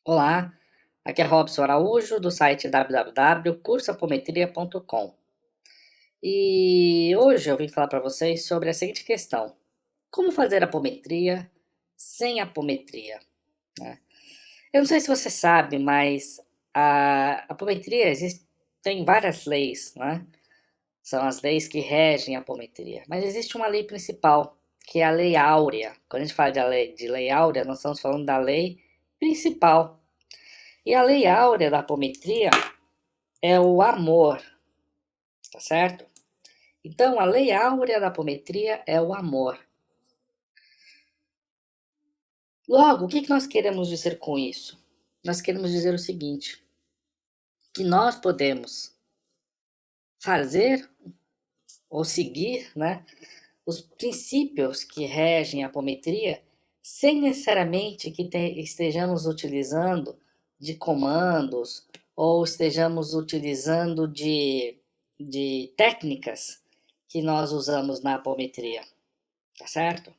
Olá, aqui é Robson Araújo do site www.cursoapometria.com e hoje eu vim falar para vocês sobre a seguinte questão: como fazer apometria sem apometria, né? Eu não sei se você sabe, mas a apometria tem várias leis, né? São as leis que regem a apometria, mas existe uma lei principal, que é a Lei Áurea. Quando a gente fala de lei áurea, nós estamos falando da lei principal. E a Lei Áurea da apometria é o amor, tá certo? Então, a lei áurea da apometria é o amor. Logo, o que nós queremos dizer com isso? Nós queremos dizer o seguinte, que nós podemos fazer ou seguir, né, os princípios que regem a apometria sem necessariamente que estejamos utilizando de comandos ou estejamos utilizando de técnicas que nós usamos na apometria, tá certo?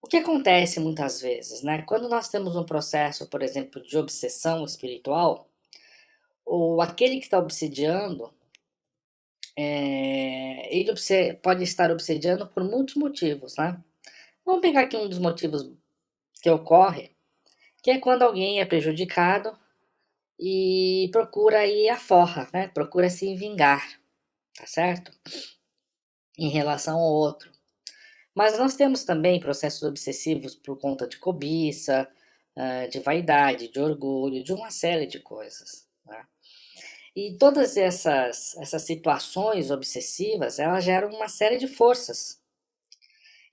O que acontece muitas vezes, né? Quando nós temos um processo, por exemplo, de obsessão espiritual, ou aquele que está obsediando, ele pode estar obsediando por muitos motivos, né? Vamos pegar aqui um dos motivos que ocorre, que é quando alguém é prejudicado e procura ir à forra, né? Procura se vingar, tá certo? Em relação ao outro. Mas nós temos também processos obsessivos por conta de cobiça, de vaidade, de orgulho, de uma série de coisas, né? E todas essas situações obsessivas, elas geram uma série de forças.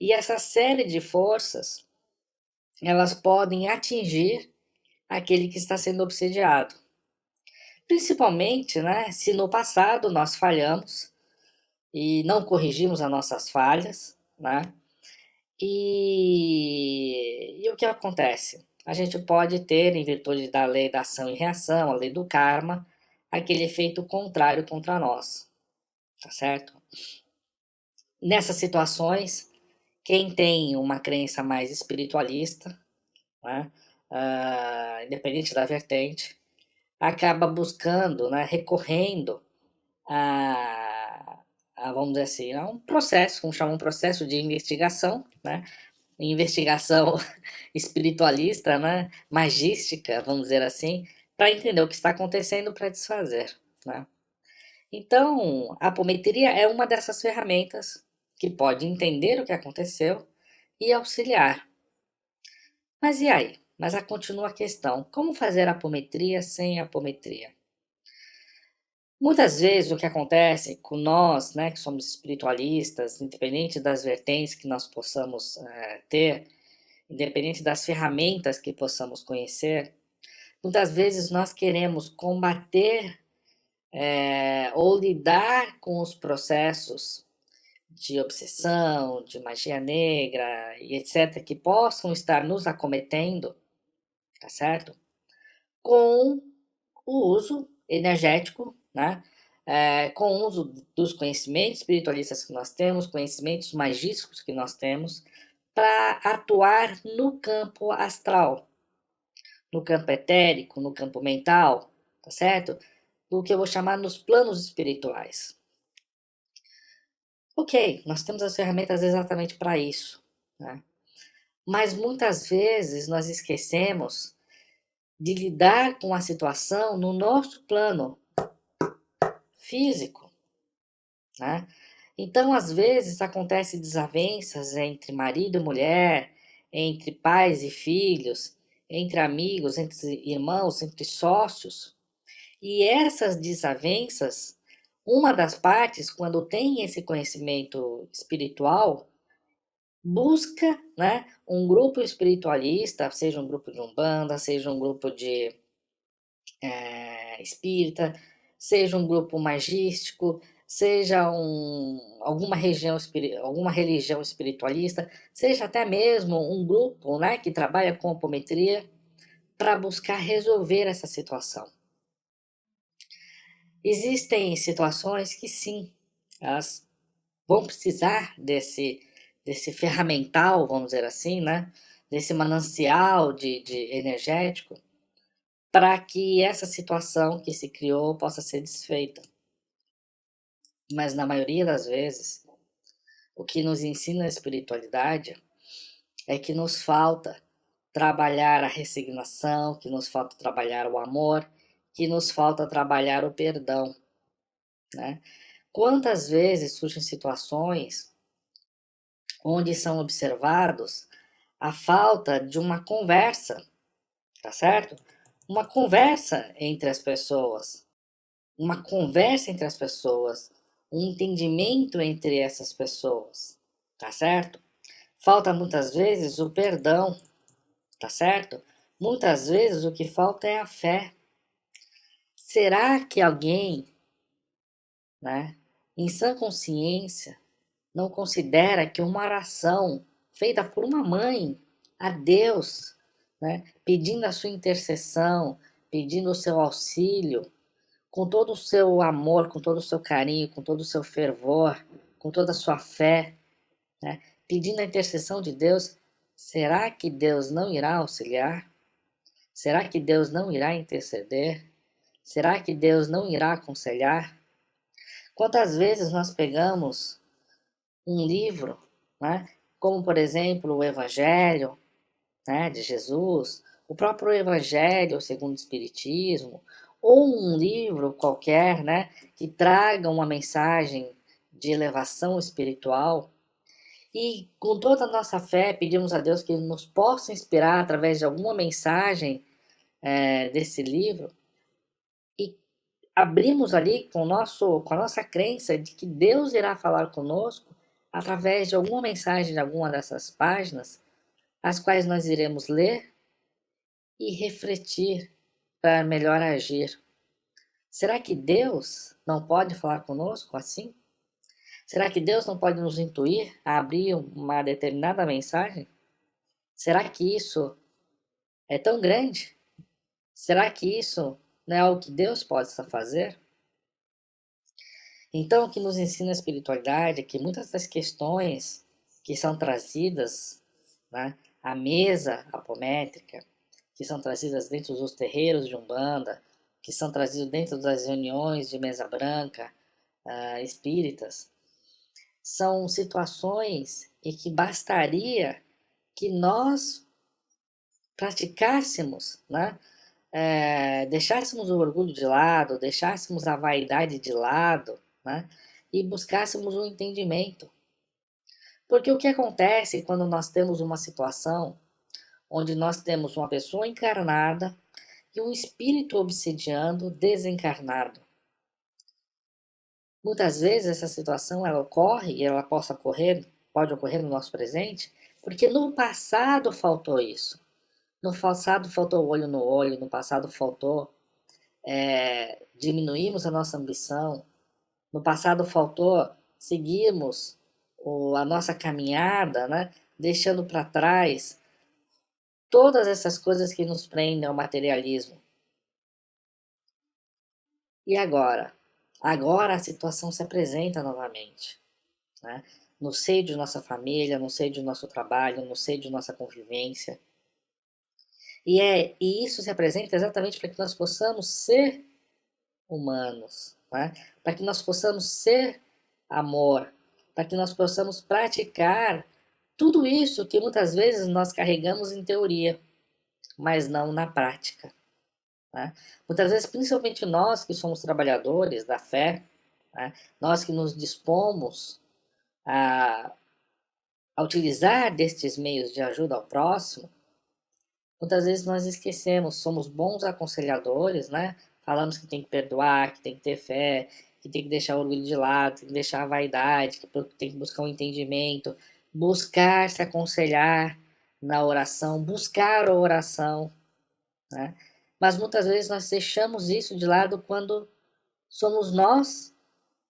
E essa série de forças, elas podem atingir aquele que está sendo obsediado. Principalmente, né, se no passado nós falhamos e não corrigimos as nossas falhas, né? E o que acontece? A gente pode ter, em virtude da lei da ação e reação, a lei do karma, aquele efeito contrário contra nós, tá certo? Nessas situações, quem tem uma crença mais espiritualista, né, independente da vertente, acaba buscando, né, recorrendo a, vamos dizer assim, a um processo, vamos chamar um processo de investigação, né, investigação espiritualista, né, magística, vamos dizer assim, para entender o que está acontecendo para desfazer, né. Então, a apometria é uma dessas ferramentas que pode entender o que aconteceu e auxiliar. Mas e aí? Mas continua a questão, como fazer apometria sem apometria? Muitas vezes o que acontece com nós, né, que somos espiritualistas, independente das vertentes que nós possamos ter, independente das ferramentas que possamos conhecer, muitas vezes nós queremos combater ou lidar com os processos de obsessão, de magia negra e etc., que possam estar nos acometendo, tá certo? Com o uso energético, né? Com o uso dos conhecimentos espiritualistas que nós temos, conhecimentos magísticos que nós temos, para atuar no campo astral, no campo etérico, no campo mental, tá certo? Do que eu vou chamar nos planos espirituais. Ok, nós temos as ferramentas exatamente para isso, né? Mas muitas vezes nós esquecemos de lidar com a situação no nosso plano físico, né? Então, às vezes, acontecem desavenças entre marido e mulher, entre pais e filhos, entre amigos, entre irmãos, entre sócios. E essas desavenças, uma das partes, quando tem esse conhecimento espiritual, busca, né, um grupo espiritualista, seja um grupo de umbanda, seja um grupo de espírita, seja um grupo magístico, seja alguma religião espiritualista, seja até mesmo um grupo, né, que trabalha com apometria para buscar resolver essa situação. Existem situações que sim, elas vão precisar desse ferramental, vamos dizer assim, né, desse manancial de energético, para que essa situação que se criou possa ser desfeita. Mas na maioria das vezes, o que nos ensina a espiritualidade é que nos falta trabalhar a resignação, que nos falta trabalhar o amor, que nos falta trabalhar o perdão, né? Quantas vezes surgem situações onde são observados a falta de uma conversa, tá certo? Uma conversa entre as pessoas, uma conversa entre as pessoas, um entendimento entre essas pessoas, tá certo? Falta muitas vezes o perdão, tá certo? Muitas vezes o que falta é a fé. Será que alguém, né, em sã consciência, não considera que uma oração feita por uma mãe a Deus, né, pedindo a sua intercessão, pedindo o seu auxílio, com todo o seu amor, com todo o seu carinho, com todo o seu fervor, com toda a sua fé, né, pedindo a intercessão de Deus, será que Deus não irá auxiliar? Será que Deus não irá interceder? Será que Deus não irá aconselhar? Quantas vezes nós pegamos um livro, né, como por exemplo o Evangelho, né, de Jesus, o próprio Evangelho segundo o Espiritismo, ou um livro qualquer, né, que traga uma mensagem de elevação espiritual, e com toda a nossa fé pedimos a Deus que Ele nos possa inspirar através de alguma mensagem desse livro, e abrimos ali com a nossa crença de que Deus irá falar conosco através de alguma mensagem de alguma dessas páginas, as quais nós iremos ler e refletir para melhor agir. Será que Deus não pode falar conosco assim? Será que Deus não pode nos intuir a abrir uma determinada mensagem? Será que isso é tão grande? Será que isso não é algo que Deus possa fazer? Então, o que nos ensina a espiritualidade é que muitas das questões que são trazidas, né, à mesa apométrica, que são trazidas dentro dos terreiros de Umbanda, que são trazidas dentro das reuniões de mesa branca, espíritas, são situações em que bastaria que nós praticássemos, né, deixássemos o orgulho de lado, deixássemos a vaidade de lado, né, e buscássemos o entendimento. Porque o que acontece quando nós temos uma situação onde nós temos uma pessoa encarnada e um espírito obsidiando desencarnado? Muitas vezes essa situação ela ocorre e ela pode ocorrer no nosso presente, porque no passado faltou isso. No passado faltou olho no olho, no passado faltou diminuirmos a nossa ambição, no passado faltou seguirmos a nossa caminhada, né, deixando para trás todas essas coisas que nos prendem ao materialismo. E agora? Agora a situação se apresenta novamente, né? No seio de nossa família, no seio de nosso trabalho, no seio de nossa convivência. E isso se apresenta exatamente para que nós possamos ser humanos, né? Para que nós possamos ser amor, para que nós possamos praticar tudo isso que muitas vezes nós carregamos em teoria, mas não na prática, né? Muitas vezes, principalmente nós que somos trabalhadores da fé, né? Nós que nos dispomos a, a utilizar destes meios de ajuda ao próximo, muitas vezes nós esquecemos, somos bons aconselhadores, né? Falamos que tem que perdoar, que tem que ter fé, que tem que deixar o orgulho de lado, tem que deixar a vaidade, que tem que buscar um entendimento, buscar se aconselhar na oração, buscar a oração, né? Mas muitas vezes nós deixamos isso de lado quando somos nós,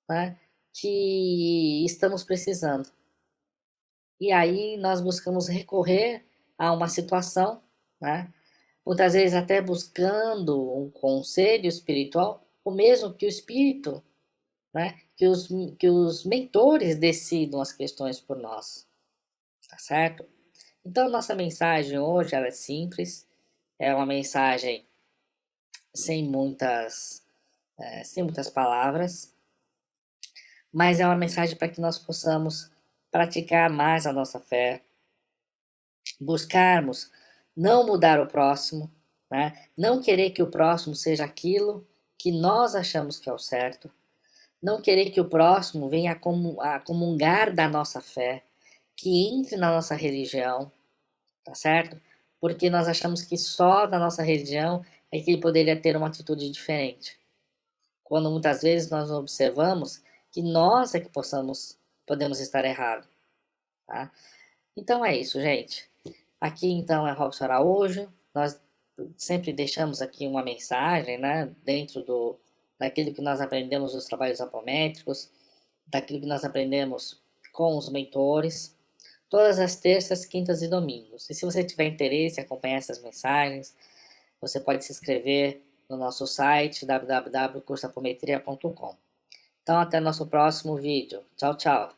né, que estamos precisando. E aí nós buscamos recorrer a uma situação, né? Muitas vezes até buscando um conselho espiritual, ou mesmo que o espírito, né? Que os mentores decidam as questões por nós, tá certo? Então nossa mensagem hoje ela é simples, é uma mensagem sem muitas palavras, mas é uma mensagem para que nós possamos praticar mais a nossa fé, buscarmos não mudar o próximo, né? Não querer que o próximo seja aquilo que nós achamos que é o certo, não querer que o próximo venha a comungar da nossa fé, que entre na nossa religião, tá certo? Porque nós achamos que só da nossa religião é que ele poderia ter uma atitude diferente. Quando muitas vezes nós observamos que nós é que podemos estar errados, tá? Então é isso, gente. Aqui então é Robson Araújo. Nós sempre deixamos aqui uma mensagem, né, dentro daquilo que nós aprendemos nos trabalhos apométricos, daquilo que nós aprendemos com os mentores, todas as terças, quintas e domingos. E se você tiver interesse em acompanhar essas mensagens, você pode se inscrever no nosso site www.cursoapometria.com. Então até nosso próximo vídeo. Tchau, tchau.